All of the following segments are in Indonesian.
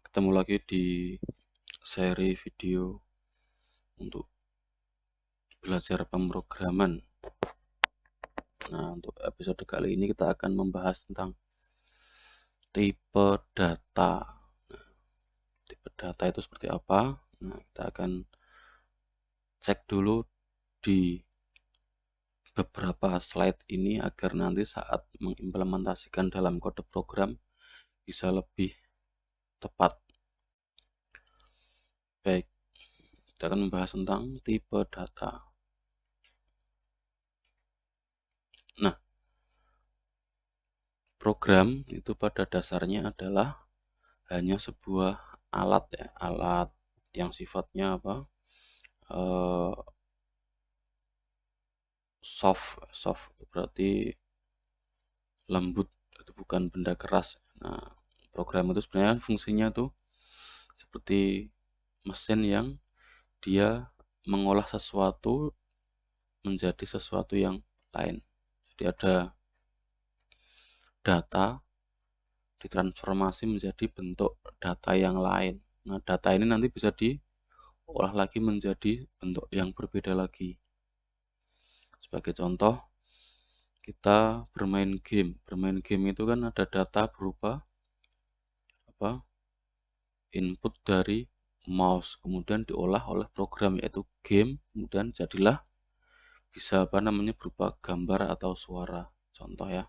Ketemu lagi di seri video untuk belajar pemrograman. Nah, untuk episode kali ini kita akan membahas tentang tipe data. Nah, tipe data itu seperti apa? Nah, kita akan cek dulu di beberapa slide ini agar nanti saat mengimplementasikan dalam kode program bisa lebih tepat. Baik, kita akan membahas tentang tipe data. Nah, program itu pada dasarnya adalah hanya sebuah alat ya, alat yang sifatnya apa? Soft berarti lembut, itu bukan benda keras. Nah, program itu sebenarnya fungsinya tuh seperti mesin yang dia mengolah sesuatu menjadi sesuatu yang lain. Jadi ada data ditransformasi menjadi bentuk data yang lain. Nah, data ini nanti bisa diolah lagi menjadi bentuk yang berbeda lagi. Sebagai contoh, kita bermain game. Bermain game itu kan ada data berupa apa? Input dari mouse, kemudian diolah oleh program yaitu game, kemudian jadilah bisa apa namanya berupa gambar atau suara. Contoh ya.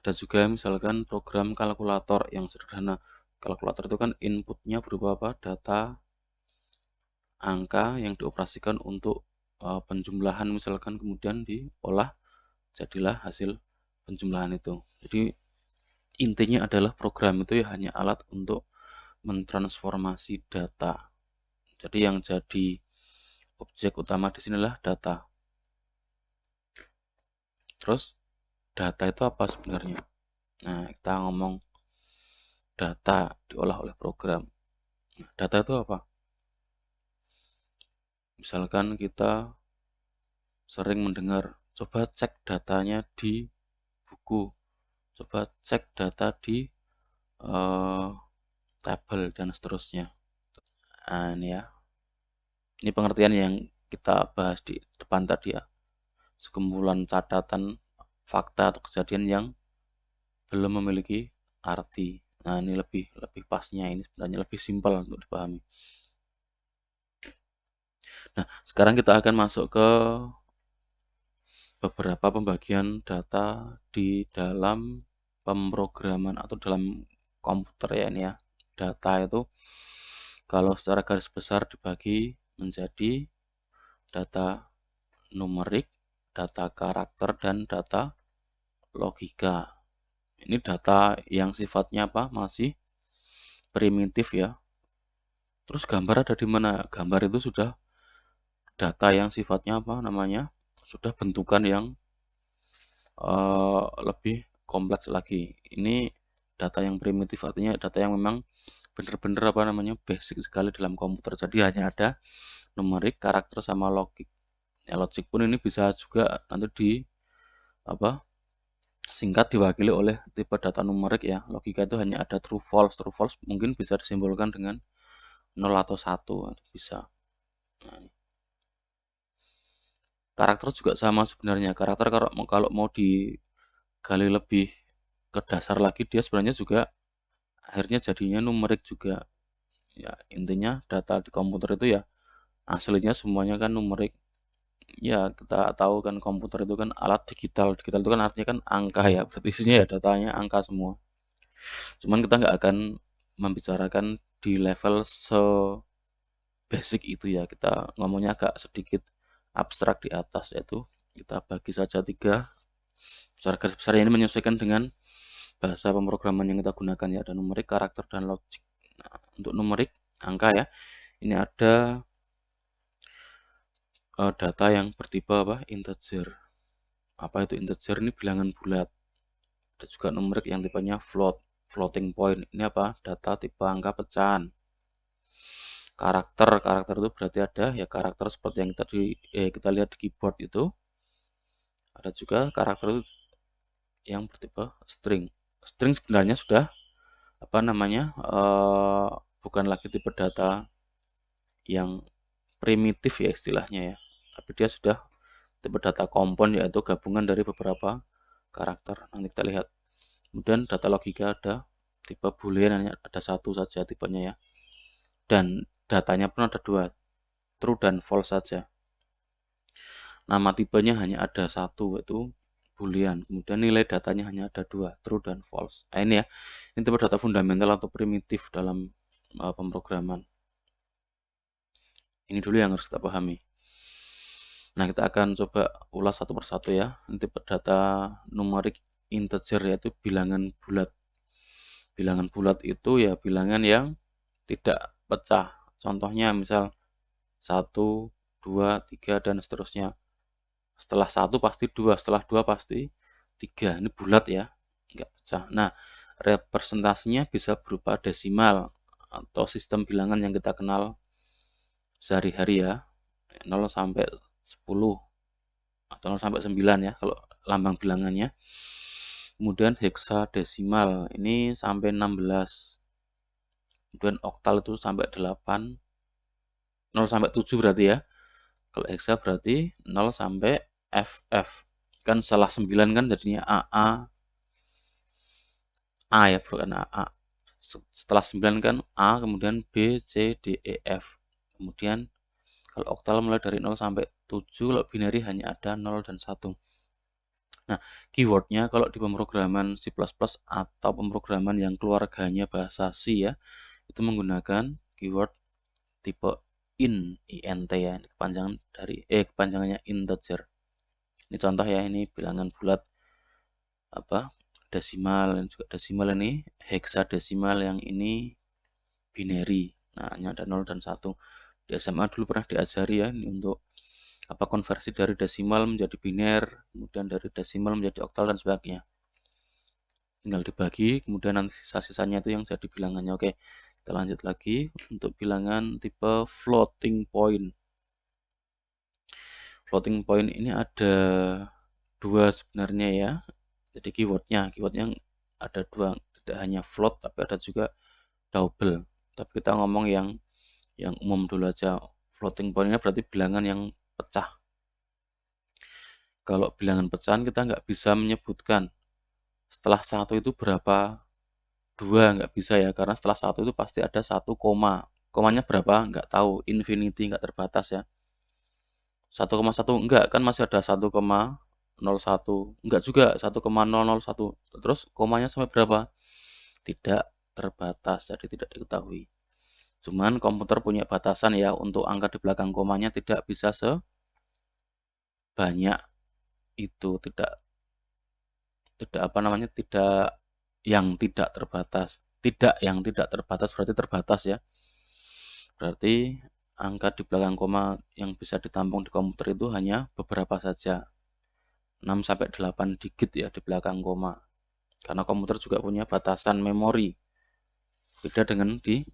Ada juga misalkan program kalkulator yang sederhana. Kalkulator itu kan inputnya berupa apa? Data angka yang dioperasikan untuk penjumlahan misalkan, kemudian diolah jadilah hasil penjumlahan itu. Jadi intinya adalah program itu ya hanya alat untuk mentransformasi data. Jadi yang jadi objek utama di sinilah data. Terus data itu apa sebenarnya? Nah, kita ngomong data diolah oleh program. Nah, data itu apa? Misalkan kita sering mendengar, coba cek datanya di buku, coba cek data di tabel dan seterusnya. Nah, ini ya. Ini pengertian yang kita bahas di depan tadi ya. Sekumpulan catatan fakta atau kejadian yang belum memiliki arti. Nah, ini lebih pasnya, ini sebenarnya lebih simpel untuk dipahami. Nah, sekarang kita akan masuk ke beberapa pembagian data di dalam pemrograman atau dalam komputer ya ini ya. Data itu kalau secara garis besar dibagi menjadi data numerik, data karakter, dan data logika. Ini data yang sifatnya apa? Masih primitif ya. Terus gambar ada di mana? Gambar itu sudah data yang sifatnya apa namanya? Sudah bentukan yang lebih kompleks lagi. Ini data yang primitif, artinya data yang memang benar-benar apa namanya basic sekali dalam komputer. Jadi hanya ada numerik, karakter, sama logik. Ya, logik pun ini bisa juga nanti di apa singkat diwakili oleh tipe data numerik ya. Logika itu hanya ada true false. True false mungkin bisa disimbolkan dengan 0 atau 1 bisa. Nah, karakter juga sama sebenarnya. Karakter kalau mau digali lebih ke dasar lagi, dia sebenarnya juga akhirnya jadinya numerik juga. Ya, intinya data di komputer itu ya aslinya semuanya kan numerik. Ya, kita tahu kan komputer itu kan alat digital. Digital itu kan artinya kan angka ya. Berarti isinya ya datanya angka semua. Cuman kita nggak akan membicarakan di level basic itu ya. Kita ngomongnya agak sedikit abstrak di atas, yaitu kita bagi saja 3. Secara garis besar ini menyesuaikan dengan bahasa pemrograman yang kita gunakan ya, ada numerik, karakter, dan logik. Nah, untuk numerik angka ya, ini ada data yang bertipe apa? Integer. Apa itu integer? Ini bilangan bulat. Ada juga numerik yang tipenya floating point. Ini apa? Data tipe angka pecahan. Karakter itu berarti ada ya karakter seperti yang tadi kita lihat di keyboard itu. Ada juga karakter itu yang bertipe string. String sebenarnya sudah apa namanya, bukan lagi tipe data yang primitif ya istilahnya ya, tapi dia sudah tipe data kompon, yaitu gabungan dari beberapa karakter. Nanti kita lihat. Kemudian data logika ada tipe boolean, hanya ada satu saja tipenya ya, dan datanya pun ada dua, true dan false saja. Nama tipenya hanya ada satu, yaitu boolean. Kemudian nilai datanya hanya ada dua, true dan false. Nah, ini ya, ini tipe data fundamental atau primitif dalam pemrograman. Ini dulu yang harus kita pahami. Nah, kita akan coba ulas satu persatu ya. Ini tipe data numerik integer, yaitu bilangan bulat. Bilangan bulat itu ya bilangan yang tidak pecah. Contohnya misal 1, 2, 3, dan seterusnya. Setelah 1 pasti 2, setelah 2 pasti 3. Ini bulat ya, nggak pecah. Nah, representasinya bisa berupa desimal atau sistem bilangan yang kita kenal sehari-hari ya. 0 sampai 10 atau 0 sampai 9 ya kalau lambang bilangannya. Kemudian heksadesimal ini sampai 16. Kemudian oktal itu sampai 8. 0 sampai 7 berarti ya. Kalau heksa berarti 0 sampai FF. Kan salah 9 kan jadinya AA. A ya, bukan AA. Setelah 9 kan A, kemudian B, C, D, E, F. Kemudian kalau oktal mulai dari 0 sampai 7, kalau binary hanya ada 0 dan 1. Nah, keywordnya kalau di pemrograman C++ atau pemrograman yang keluarganya bahasa C ya, itu menggunakan keyword tipe int ya, kepanjangan dari kepanjangannya integer. Ini contoh ya, ini bilangan bulat apa desimal, dan juga desimal ini heksadesimal, yang ini binary. Nah, hanya ada 0 dan 1. Di SMA dulu pernah diajari ya, ini untuk apa konversi dari desimal menjadi biner, kemudian dari desimal menjadi oktal dan sebagainya. Tinggal dibagi, kemudian nanti sisa-sisanya itu yang jadi bilangannya. Oke, kita lanjut lagi untuk bilangan tipe floating point. Floating point ini ada dua sebenarnya ya. Jadi keywordnya ada dua, tidak hanya float tapi ada juga double. Tapi kita ngomong yang umum dulu aja. Floating point ini berarti bilangan yang pecah. Kalau bilangan pecahan kita nggak bisa menyebutkan setelah satu itu berapa, dua nggak bisa ya, karena setelah satu itu pasti ada satu koma. Komanya berapa nggak tahu, infinity nggak terbatas ya. 1,1 enggak, kan masih ada 1,01, enggak juga 1,001. Terus komanya sampai berapa? Tidak terbatas, jadi tidak diketahui. Cuman komputer punya batasan ya, untuk angka di belakang komanya tidak bisa sebanyak itu, tidak apa namanya, tidak yang tidak terbatas. Tidak yang tidak terbatas berarti terbatas ya. Berarti angka di belakang koma yang bisa ditampung di komputer itu hanya beberapa saja. 6 sampai 8 digit ya di belakang koma. Karena komputer juga punya batasan memori. Beda dengan di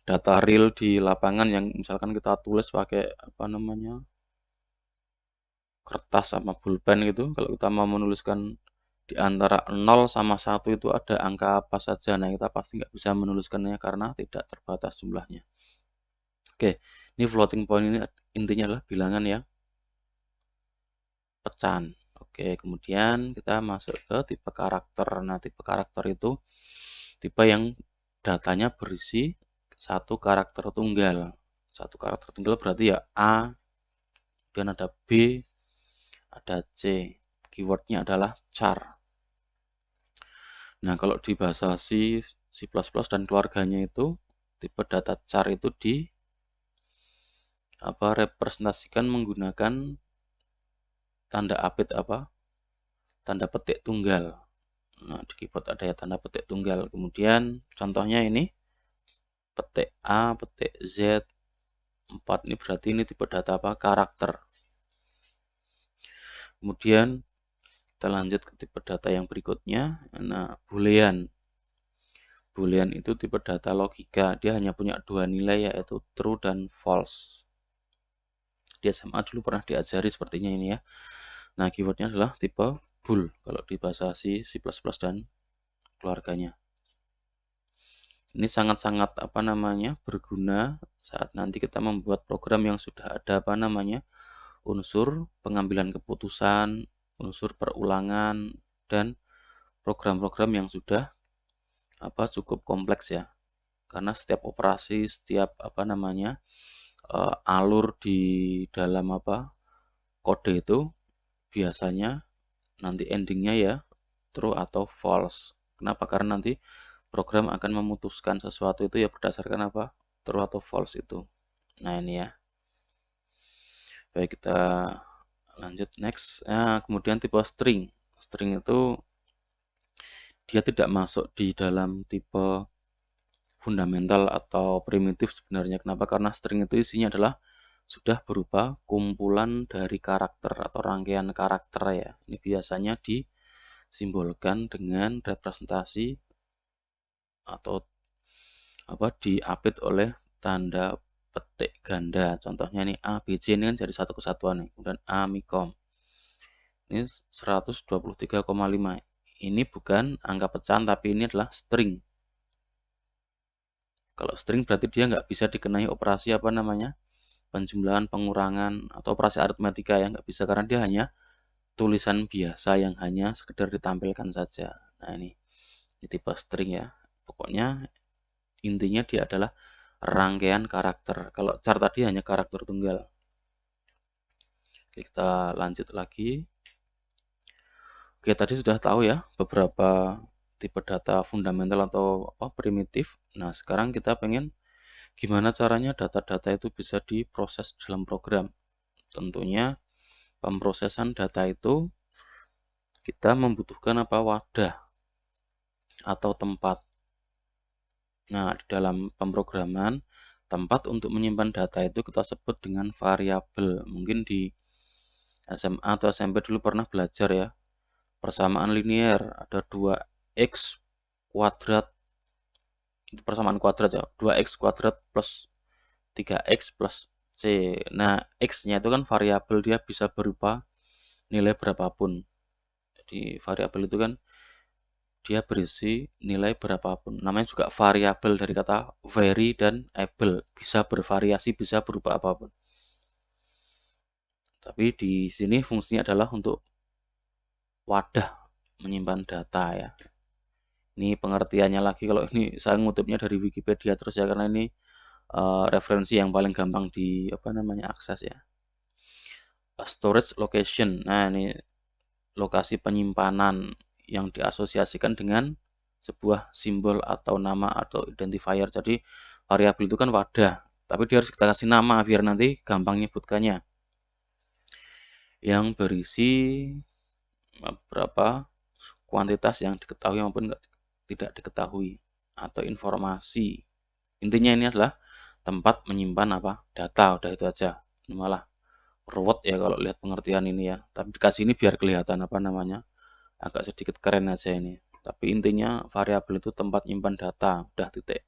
data real di lapangan yang misalkan kita tulis pakai apa namanya, kertas sama pulpen gitu. Kalau kita mau menuliskan di antara 0 sama 1 itu ada angka apa saja, nah kita pasti nggak bisa menuliskannya karena tidak terbatas jumlahnya. Oke, ini floating point ini intinya adalah bilangan yang pecahan. Oke, kemudian kita masuk ke tipe karakter. Nah, tipe karakter itu tipe yang datanya berisi satu karakter tunggal. Satu karakter tunggal berarti ya A, kemudian ada B, ada C. Keywordnya adalah char. Nah, kalau di bahasa C, C++ dan keluarganya itu tipe data char itu representasikan menggunakan tanda apit tanda petik tunggal. Nah, di keyboard ada ya tanda petik tunggal. Kemudian contohnya ini petik A, petik Z 4, ini berarti ini tipe data karakter. Kemudian kita lanjut ke tipe data yang berikutnya. Nah, boolean. Boolean itu tipe data logika. Dia hanya punya dua nilai, yaitu true dan false. Di SMA dulu pernah diajari sepertinya ini ya. Nah, keywordnya adalah tipe bool kalau di bahasa C++ dan keluarganya. Ini sangat-sangat berguna saat nanti kita membuat program yang sudah ada unsur pengambilan keputusan, unsur perulangan, dan program-program yang sudah cukup kompleks ya. Karena setiap operasi, setiap alur di dalam kode itu biasanya nanti endingnya ya true atau false. Kenapa? Karena nanti program akan memutuskan sesuatu itu ya berdasarkan true atau false itu. Nah ini ya. Baik, kita lanjut next. Nah, kemudian tipe string. String itu dia tidak masuk di dalam tipe fundamental atau primitif sebenarnya. Kenapa? Karena string itu isinya adalah sudah berupa kumpulan dari karakter atau rangkaian karakter ya. Ini biasanya disimbolkan dengan representasi atau diapit oleh tanda petik ganda. Contohnya nih A, B, C ini kan jadi satu kesatuan nih. Kemudian Amikom. Ini 123,5. Ini bukan angka pecahan tapi ini adalah string. Kalau string berarti dia nggak bisa dikenai operasi penjumlahan, pengurangan, atau operasi aritmatika ya, nggak bisa karena dia hanya tulisan biasa yang hanya sekedar ditampilkan saja. Nah ini tipe string ya. Pokoknya intinya dia adalah rangkaian karakter. Kalau char tadi hanya karakter tunggal. Oke, kita lanjut lagi. Oke, tadi sudah tahu ya beberapa tipe data fundamental atau primitif. Nah, sekarang kita pengen gimana caranya data-data itu bisa diproses dalam program. Tentunya pemrosesan data itu kita membutuhkan wadah atau tempat. Nah, di dalam pemrograman, tempat untuk menyimpan data itu kita sebut dengan variabel. Mungkin di SMA atau SMP dulu pernah belajar ya. Persamaan linear, ada 2x kuadrat. Itu persamaan kuadrat ya. 2x kuadrat plus 3x plus c. Nah, x-nya itu kan variabel, dia bisa berupa nilai berapapun. Jadi variabel itu kan dia berisi nilai berapapun. Namanya juga variabel dari kata vary dan able. Bisa bervariasi, bisa berupa apapun. Tapi di sini fungsinya adalah untuk wadah menyimpan data ya. Ini pengertiannya lagi, kalau ini saya ngutipnya dari Wikipedia terus ya, karena ini referensi yang paling gampang di akses ya. Storage location. Nah, ini lokasi penyimpanan yang diasosiasikan dengan sebuah simbol atau nama atau identifier. Jadi variabel itu kan wadah, tapi dia harus kita kasih nama biar nanti gampang nyebutkannya. Yang berisi beberapa kuantitas yang diketahui maupun tidak diketahui atau informasi. Intinya ini adalah tempat menyimpan data, udah itu aja. Ini malah ruwet ya kalau lihat pengertian ini ya. Tapi dikasih ini biar kelihatan agak sedikit keren aja ini. Tapi intinya variabel itu tempat nyimpan data, udah titik.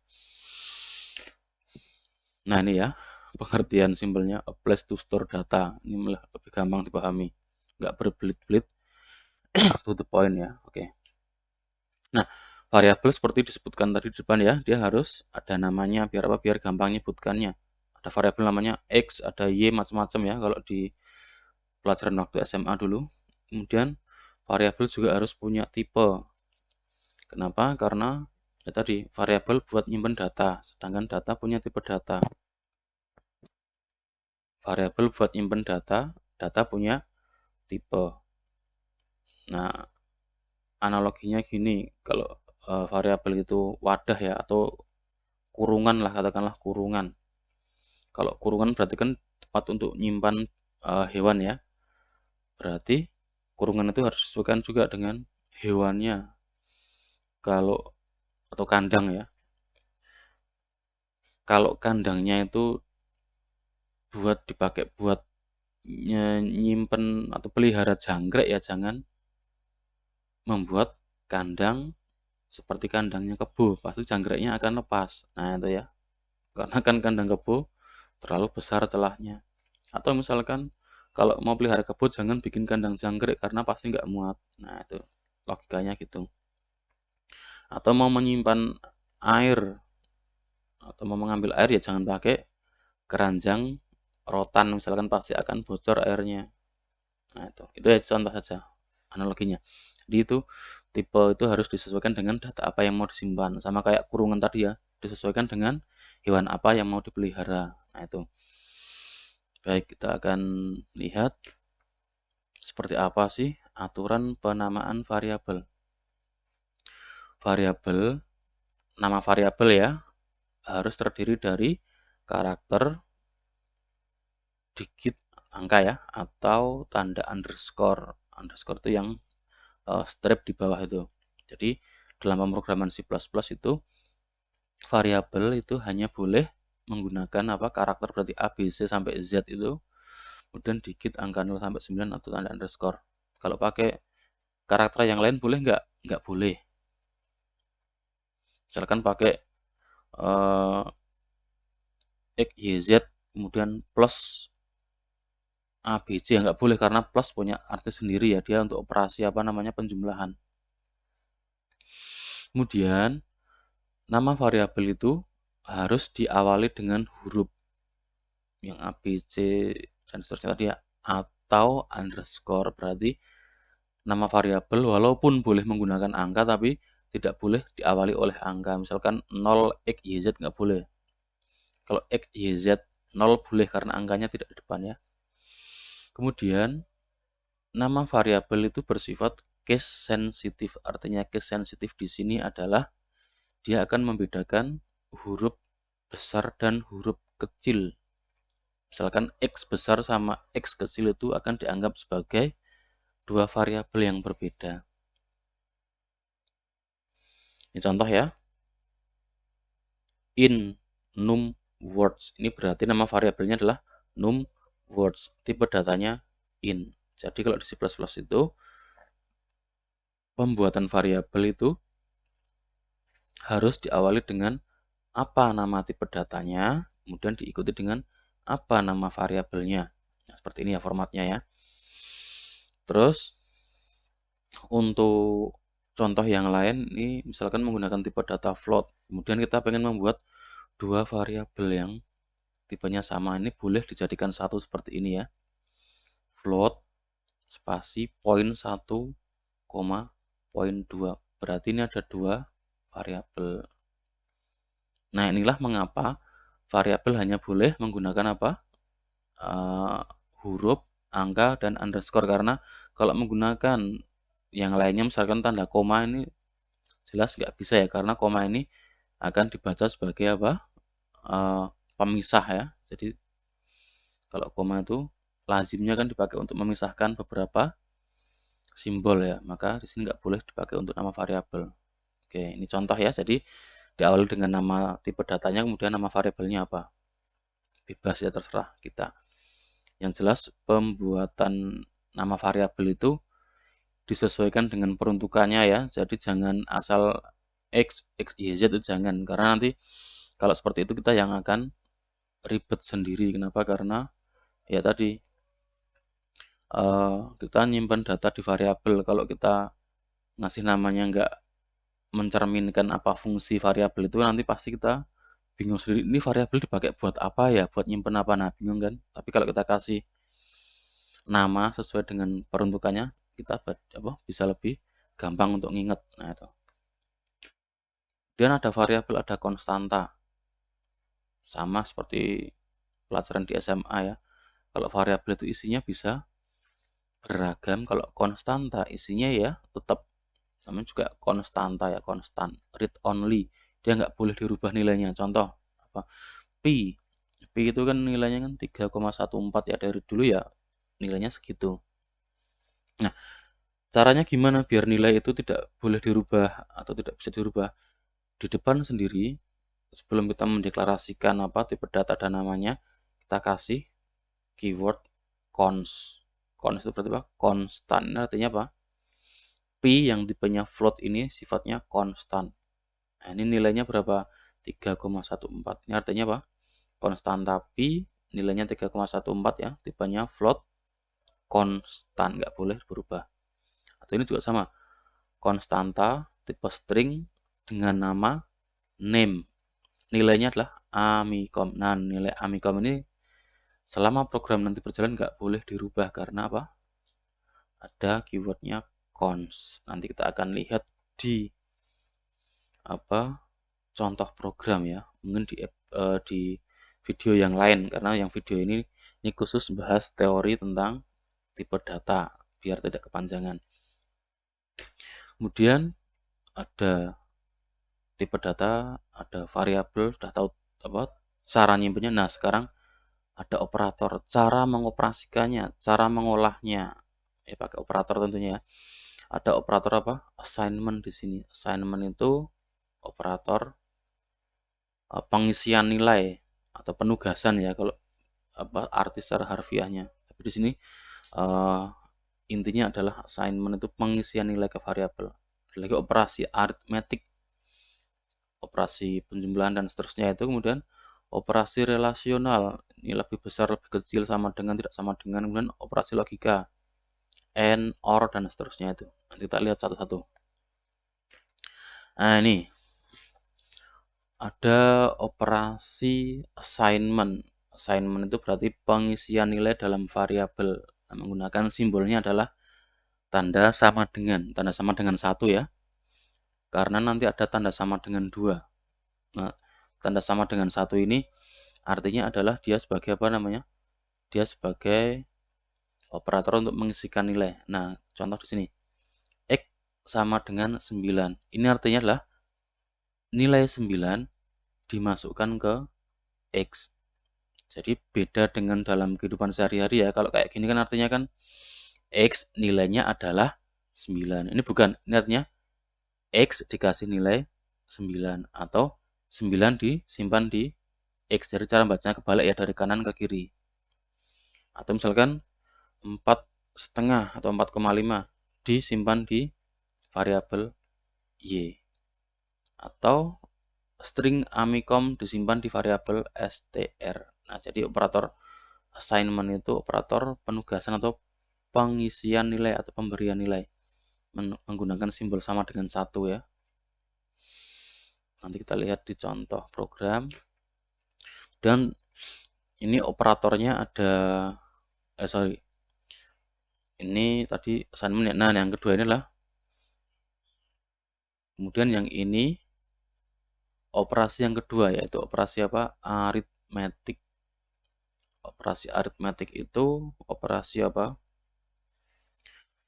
Nah ini ya pengertian simpelnya, a place to store data. Ini malah lebih gampang dipahami, nggak berbelit-belit, to the point ya. Oke. Nah, variabel seperti disebutkan tadi di depan ya, dia harus ada namanya biar biar gampang nyebutkannya. Ada variabel namanya x, ada y, macam-macam ya kalau di pelajaran waktu SMA dulu. Kemudian variabel juga harus punya tipe. Kenapa? Karena ya tadi variabel buat nyimpen data, sedangkan data punya tipe data. Variabel buat nyimpen data, data punya tipe. Nah, analoginya gini, kalau variabel itu wadah ya atau kurungan lah, katakanlah kurungan. Kalau kurungan berarti kan tempat untuk nyimpan hewan ya. Berarti kurungan itu harus disesuaikan juga dengan hewannya. Kalau atau kandang ya. Kalau kandangnya itu dipakai buat nyimpen atau pelihara jangkrik ya, jangan membuat kandang seperti kandangnya kebo, pasti jangkriknya akan lepas. Nah itu ya, karena kan kandang kebo terlalu besar celahnya. Atau misalkan kalau mau pelihara kebo jangan bikin kandang jangkrik karena pasti nggak muat. Nah itu logikanya gitu. Atau mau menyimpan air atau mau mengambil air ya jangan pakai keranjang rotan, misalkan pasti akan bocor airnya. Nah, itu ya contoh saja analoginya. Jadi itu tipe itu harus disesuaikan dengan data apa yang mau disimpan. Sama kayak kurungan tadi ya, disesuaikan dengan hewan apa yang mau dipelihara. Nah, itu. Baik, kita akan lihat seperti apa sih aturan penamaan variabel. Variabel, nama variabel ya, harus terdiri dari karakter, digit, angka ya, atau tanda underscore. Underscore itu yang strip di bawah itu. Jadi dalam pemrograman C++ itu variabel itu hanya boleh menggunakan karakter berarti A, B, C sampai Z itu, kemudian digit angka 0 sampai 9 atau tanda underscore. Kalau pakai karakter yang lain boleh nggak? Nggak boleh. Misalkan pakai X, Y, Z, kemudian plus A, B, C ya nggak boleh karena plus punya arti sendiri ya, dia untuk operasi penjumlahan. Kemudian nama variabel itu harus diawali dengan huruf yang A, B, C dan seterusnya tadi ya, atau underscore. Berarti nama variabel walaupun boleh menggunakan angka tapi tidak boleh diawali oleh angka. Misalkan 0xyz nggak boleh. Kalau x, y, z 0 boleh karena angkanya tidak di depan ya. Kemudian nama variabel itu bersifat case sensitif. Artinya case sensitif di sini adalah dia akan membedakan huruf besar dan huruf kecil. Misalkan x besar sama x kecil itu akan dianggap sebagai dua variabel yang berbeda. Ini contoh ya. In num words. Ini berarti nama variabelnya adalah num words. Tipe datanya in. Jadi kalau di C++ itu pembuatan variabel itu harus diawali dengan apa nama tipe datanya, kemudian diikuti dengan apa nama variabelnya. Nah, seperti ini ya formatnya ya. Terus untuk contoh yang lain, ini misalkan menggunakan tipe data float. Kemudian kita pengen membuat dua variabel yang tipenya sama. Ini boleh dijadikan satu seperti ini ya. Float spasi point 1, point 2. Berarti ini ada dua variabel. Nah, inilah mengapa variabel hanya boleh menggunakan huruf, angka, dan underscore. Karena kalau menggunakan yang lainnya, misalkan tanda koma ini jelas nggak bisa ya, karena koma ini akan dibaca sebagai pemisah ya. Jadi kalau koma itu lazimnya kan dipakai untuk memisahkan beberapa simbol ya, maka di sini nggak boleh dipakai untuk nama variabel. Oke, ini contoh ya. Jadi diawali dengan nama tipe datanya, kemudian nama variabelnya apa. Bebas ya, terserah kita. Yang jelas pembuatan nama variabel itu disesuaikan dengan peruntukannya ya. Jadi jangan asal X, Y, Z itu jangan. Karena nanti kalau seperti itu kita yang akan ribet sendiri. Kenapa? Karena ya tadi kita nyimpan data di variabel. Kalau kita ngasih namanya nggak mencerminkan apa fungsi variabel itu, nanti pasti kita bingung sendiri. Ini variabel dipakai buat apa ya? Buat nyimpen apa? Nah, bingung kan? Tapi kalau kita kasih nama sesuai dengan peruntukannya, kita bisa lebih gampang untuk nginget. Nah, itu. Dan ada variabel, ada konstanta. Sama seperti pelajaran di SMA ya. Kalau variabel itu isinya bisa beragam, kalau konstanta isinya ya tetap namanya juga konstanta ya, konstan, read only. Dia nggak boleh dirubah nilainya. Contoh apa? Pi. Pi itu kan nilainya kan 3,14 ya, dari dulu ya nilainya segitu. Nah, caranya gimana biar nilai itu tidak boleh dirubah atau tidak bisa dirubah? Di depan sendiri, sebelum kita mendeklarasikan tipe data dan namanya, kita kasih keyword const. Const itu berarti apa? Konstan. Artinya apa? Pi yang tipenya float ini sifatnya konstan. Nah, ini nilainya berapa? 3,14. Ini artinya apa? Konstanta Pi nilainya 3,14 ya, tipenya float, konstan, nggak boleh berubah. Atau ini juga sama, konstanta tipe string dengan nama name. nilainya adalah amikom. Nah, nilai amikom ini selama program nanti berjalan nggak boleh dirubah karena apa? Ada keywordnya const. Nanti kita akan lihat di apa contoh program ya, mungkin di video yang lain karena yang video ini khusus bahas teori tentang tipe data biar tidak kepanjangan. Kemudian ada tipe data, ada variabel, sudah tahu apa cara nyimpennya. Nah, sekarang ada operator, cara mengoperasikannya, cara mengolahnya. Ya pakai operator tentunya. Ada operator apa? Assignment di sini. Assignment itu operator pengisian nilai atau penugasan ya kalau apa arti secara harfiahnya. Tapi di sini intinya adalah assignment itu pengisian nilai ke variabel. Lagi operasi aritmetik, operasi penjumlahan dan seterusnya itu. Kemudian operasi relasional, ini lebih besar, lebih kecil, sama dengan, tidak sama dengan. Kemudian operasi logika, and, or, dan seterusnya itu. Nanti kita lihat satu-satu. Nah, ini ada operasi assignment. Assignment itu berarti pengisian nilai dalam variabel. Nah, menggunakan simbolnya adalah tanda sama dengan. Tanda sama dengan 1 ya. Karena nanti ada tanda sama dengan 2. Nah, tanda sama dengan 1 ini artinya adalah dia sebagai apa namanya? Dia sebagai operator untuk mengisikan nilai. Nah, contoh di sini. X sama dengan 9. Ini artinya adalah nilai 9 dimasukkan ke X. Jadi beda dengan dalam kehidupan sehari-hari ya. Kalau kayak gini kan artinya kan X nilainya adalah 9. Ini bukan. Ini artinya X dikasih nilai 9. Atau 9 disimpan di X. Jadi cara bacanya kebalik ya, dari kanan ke kiri. Atau misalkan 4,5 atau 4,5 disimpan di variabel Y. Atau string amikom disimpan di variabel str. Nah, jadi operator assignment itu operator penugasan atau pengisian nilai atau pemberian nilai menggunakan simbol sama dengan 1 ya. Nanti kita lihat di contoh program. Dan ini operatornya ada ini tadi assignment ya. Nah, yang kedua ini adalah kemudian yang ini operasi yang kedua yaitu operasi apa? Aritmetik. Operasi aritmetik itu operasi apa?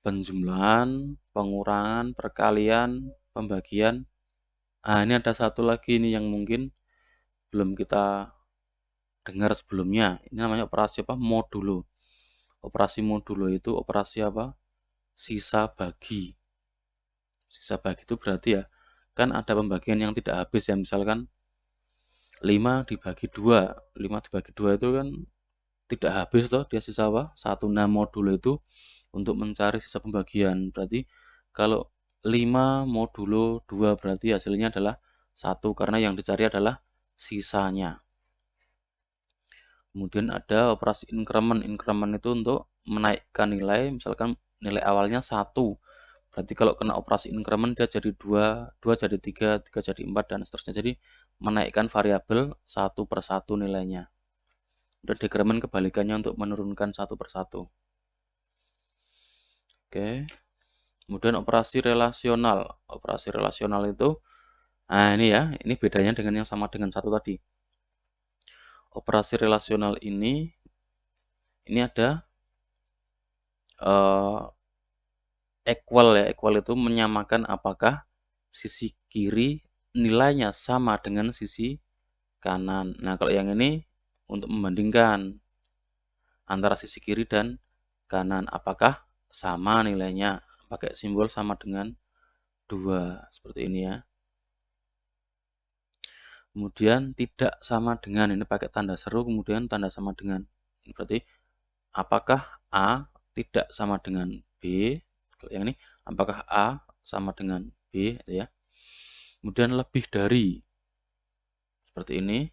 Penjumlahan, pengurangan, perkalian, pembagian. Nah, ini ada satu lagi nih yang mungkin belum kita dengar sebelumnya. Ini namanya operasi apa? Modulo. Operasi modulo itu operasi apa? Sisa bagi. Sisa bagi itu berarti ya, kan ada pembagian yang tidak habis ya, misalkan 5 dibagi 2. 5 dibagi 2 itu kan tidak habis toh, dia sisa apa? 1. Nah, modulo itu untuk mencari sisa pembagian. Berarti kalau 5 modulo 2 berarti hasilnya adalah 1 karena yang dicari adalah sisanya. Kemudian ada operasi increment. Increment itu untuk menaikkan nilai, misalkan nilai awalnya 1. Berarti kalau kena operasi increment dia jadi 2, 2 jadi 3, 3 jadi 4 dan seterusnya. Jadi menaikkan variabel 1 per 1 nilainya. Dan decrement kebalikannya untuk menurunkan 1 per 1. Oke. Kemudian operasi relasional. Operasi relasional itu, nah ini ya, ini bedanya dengan yang sama dengan 1 tadi. Operasi relasional ini ada equal ya. Equal itu menyamakan apakah sisi kiri nilainya sama dengan sisi kanan. Nah, kalau yang ini untuk membandingkan antara sisi kiri dan kanan, apakah sama nilainya, pakai simbol sama dengan 2 seperti ini ya. Kemudian tidak sama dengan, ini pakai tanda seru kemudian tanda sama dengan. Ini berarti apakah A tidak sama dengan B? Kalau yang ini apakah A sama dengan B ya. Kemudian lebih dari, seperti ini,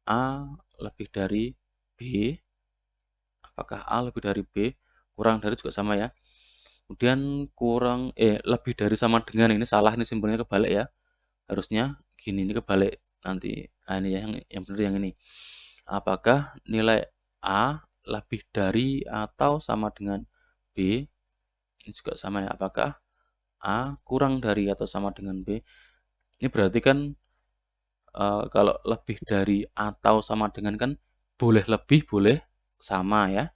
A lebih dari B. Apakah A lebih dari B? Kurang dari juga sama ya. Kemudian lebih dari sama dengan, ini salah, ini simbolnya kebalik ya. Harusnya gini, ini kebalik. nanti. Nah, ini ya, yang benar yang ini. Apakah nilai A lebih dari atau sama dengan B? Ini juga sama ya. Apakah A kurang dari atau sama dengan B? Ini berarti kan kalau lebih dari atau sama dengan kan boleh lebih, boleh sama ya.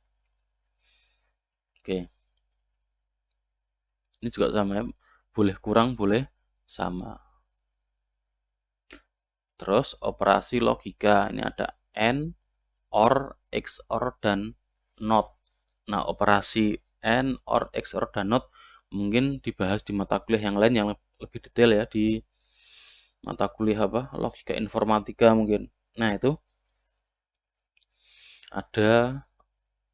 Oke. Ini juga sama ya. Boleh kurang, boleh sama. Terus operasi logika. Ini ada AND, OR, XOR, dan NOT. Nah, operasi AND, OR, XOR, dan NOT mungkin dibahas di mata kuliah yang lain yang lebih detail ya, di mata kuliah apa? Logika informatika mungkin. Nah, itu ada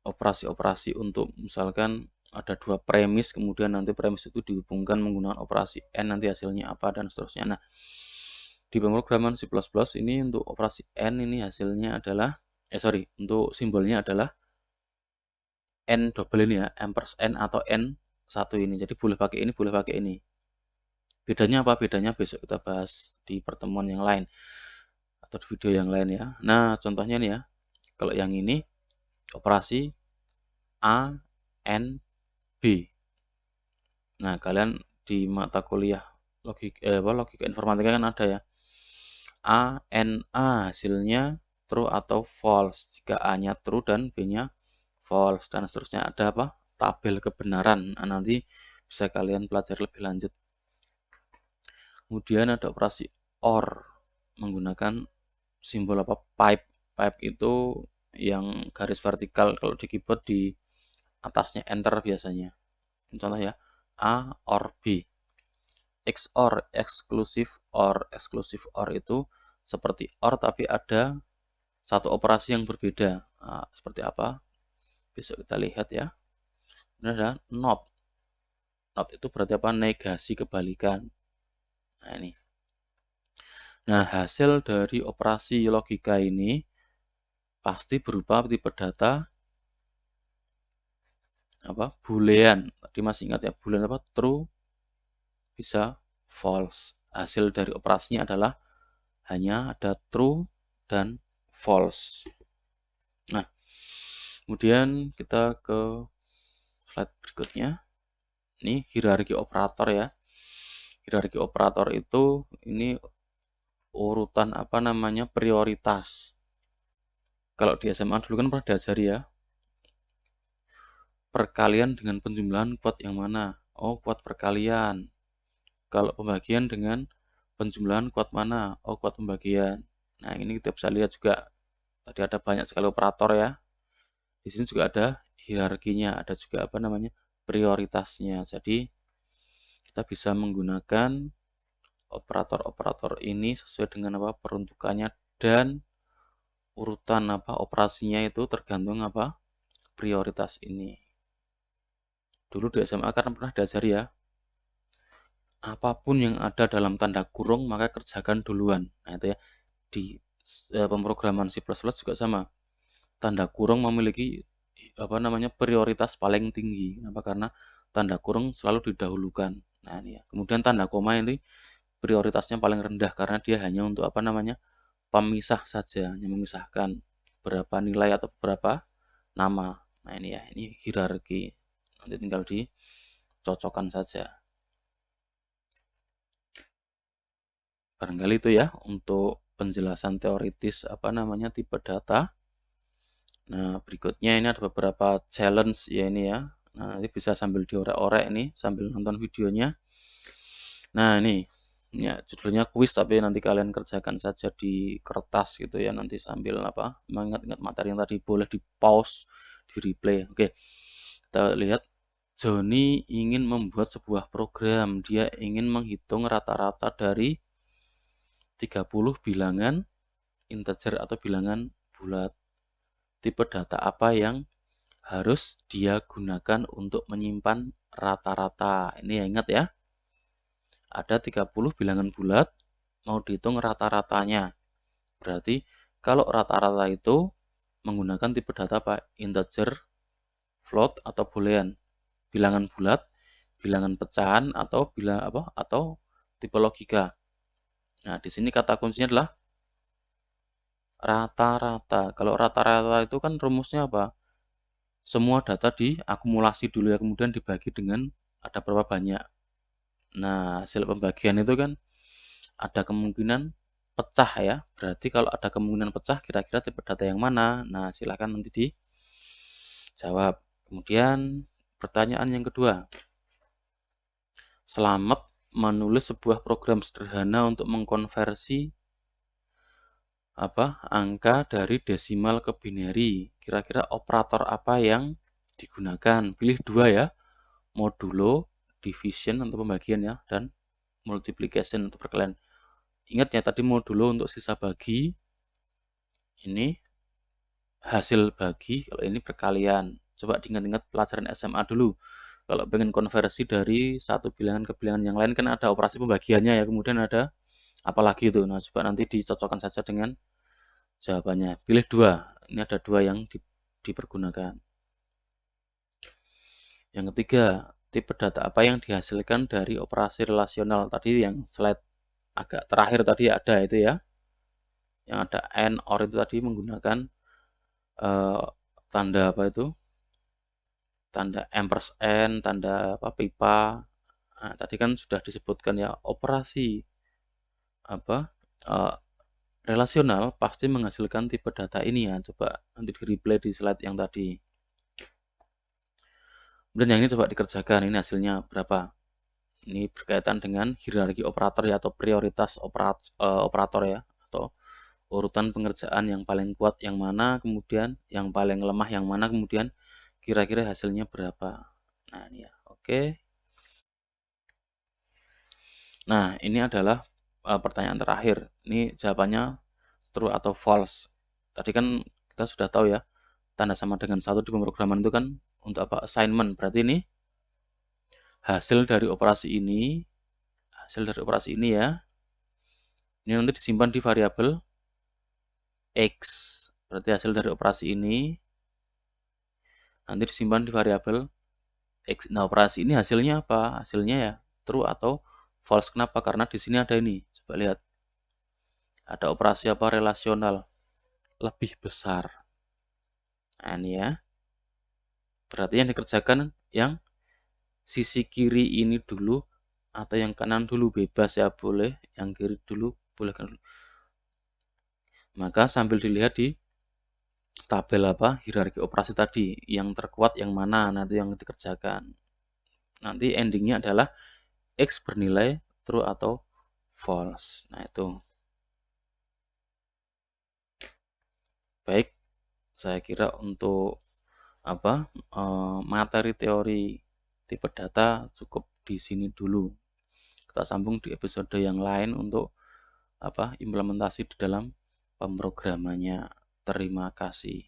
operasi-operasi untuk misalkan ada dua premis, kemudian nanti premis itu dihubungkan menggunakan operasi AND, nanti hasilnya apa, dan seterusnya. Nah, di pemrograman C++ ini untuk operasi AND ini hasilnya adalah, untuk simbolnya adalah N double ini ya, ampersand atau N1 ini. Jadi boleh pakai ini, boleh pakai ini. Bedanya apa? Bedanya besok kita bahas di pertemuan yang lain atau di video yang lain ya. Nah, contohnya nih ya. Kalau yang ini operasi A, N, B. Nah, kalian di mata kuliah logika informatika kan ada ya. A, N, A hasilnya true atau false. Jika A-nya true dan B-nya false dan seterusnya. Ada apa? Tabel kebenaran. Nah, nanti bisa kalian pelajari lebih lanjut. Kemudian ada operasi OR menggunakan simbol apa? Pipe. Pipe itu yang garis vertikal, kalau di keyboard di atasnya enter biasanya. Contoh ya, A OR B. XOR, exclusive OR. Exclusive OR itu seperti OR tapi ada satu operasi yang berbeda. Nah, seperti apa? Besok kita lihat ya. Ini ada NOT. NOT itu berarti apa? Negasi kebalikan. Nah, ini. Nah, hasil dari operasi logika ini pasti berupa tipe data apa? Boolean. Tadi masih ingat ya, boolean apa? True bisa false. Hasil dari operasinya adalah hanya ada true dan false. Nah, kemudian kita ke slide berikutnya. Ini hierarki operator ya. Hierarki operator itu ini urutan apa namanya? Prioritas. Kalau di SMA dulu kan pernah diajari ya. Perkalian dengan penjumlahan kuat yang mana? Oh, kuat perkalian. Kalau pembagian dengan penjumlahan kuat mana? Oh, kuat pembagian. Nah, ini kita bisa lihat juga. Tadi ada banyak sekali operator ya. Di sini juga ada hierarkinya, ada juga apa namanya? Prioritasnya. Jadi, kita bisa menggunakan operator-operator ini sesuai dengan apa peruntukannya dan urutan apa operasinya itu tergantung apa prioritas ini. Dulu di SMA kan pernah diajari ya, apapun yang ada dalam tanda kurung maka kerjakan duluan. Nah, itu ya di pemrograman C++ juga sama. Tanda kurung memiliki apa namanya prioritas paling tinggi. Kenapa? Karena tanda kurung selalu didahulukan. Nah, ini ya. Kemudian tanda koma ini prioritasnya paling rendah karena dia hanya untuk apa namanya pemisah saja, hanya memisahkan berapa nilai atau beberapa nama. Nah, ini ya, ini hierarki. Nanti tinggal dicocokkan saja. Barangkali itu ya untuk penjelasan teoritis apa namanya tipe data. Nah, berikutnya ini ada beberapa challenge ya ini ya. Nah, nanti bisa sambil diorek-orek ini sambil nonton videonya. Nah, ini ya judulnya kuis tapi nanti kalian kerjakan saja di kertas gitu ya nanti sambil apa mengingat-ingat materi yang tadi boleh di pause, di replay. Oke. Kita lihat Joni ingin membuat sebuah program. Dia ingin menghitung rata-rata dari 30 bilangan integer atau bilangan bulat. Tipe data apa yang harus dia gunakan untuk menyimpan rata-rata? Ini ya ingat ya. Ada 30 bilangan bulat, mau dihitung rata-ratanya. Berarti kalau rata-rata itu menggunakan tipe data apa? Integer, float atau boolean. Bilangan bulat, bilangan pecahan atau tipe logika. Nah, di sini kata kuncinya adalah Rata-rata. Kalau rata-rata itu kan rumusnya apa? Semua data diakumulasi dulu ya, kemudian dibagi dengan ada berapa banyak. Nah, hasil pembagian itu kan ada kemungkinan pecah ya. Berarti kalau ada kemungkinan pecah, kira-kira tipe data yang mana? Nah, silakan nanti dijawab. Kemudian pertanyaan yang kedua. Selamat menulis sebuah program sederhana untuk mengkonversi angka dari desimal ke binary. Kira-kira operator apa yang digunakan? Pilih dua ya, modulo, division untuk pembagian ya, dan multiplication untuk perkalian. Ingat ya tadi modulo untuk sisa bagi, ini hasil bagi, kalau ini perkalian. Coba diingat-ingat pelajaran SMA dulu. Kalau pengen konversi dari satu bilangan ke bilangan yang lain kan ada operasi pembagiannya ya, kemudian ada apalagi itu. Nah, coba nanti dicocokkan saja dengan jawabannya. Pilih dua. Ini ada dua yang dipergunakan. Yang ketiga, tipe data apa yang dihasilkan dari operasi relasional? Tadi yang slide agak terakhir tadi ada itu ya. Yang ada AND, OR itu tadi menggunakan tanda apa itu? Tanda ampersand, tanda apa pipa. Nah, tadi kan sudah disebutkan ya, operasi uh, relasional pasti menghasilkan tipe data ini ya. Coba nanti di replay di slide yang tadi. Dan yang ini coba dikerjakan, ini hasilnya berapa? Ini berkaitan dengan hierarki operator ya, atau prioritas operator ya, atau urutan pengerjaan yang paling kuat yang mana, kemudian yang paling lemah yang mana, kemudian kira-kira hasilnya berapa. Nah ini ya, oke. Nah ini adalah pertanyaan terakhir. Ini jawabannya true atau false. Tadi kan kita sudah tahu ya, tanda sama dengan satu di pemrograman itu kan untuk apa? Assignment. Berarti ini hasil dari operasi ini ya, ini nanti disimpan di variabel X. Berarti hasil dari operasi ini nanti disimpan di variabel X. Nah, operasi ini hasilnya apa? Hasilnya ya true atau false. Kenapa? Karena di sini ada ini. Coba lihat. Ada operasi apa? Relasional. Lebih besar. Nah, ini ya. Berarti yang dikerjakan yang sisi kiri ini dulu atau yang kanan dulu, bebas ya, boleh. Yang kiri dulu, boleh kan dulu. Maka sambil dilihat di tabel hierarki operasi tadi, yang terkuat yang mana, nanti yang dikerjakan. Nanti endingnya adalah X bernilai true atau false. Nah itu. Baik, saya kira untuk materi teori tipe data cukup di sini dulu. Kita sambung di episode yang lain untuk implementasi di dalam pemrogramannya. Terima kasih.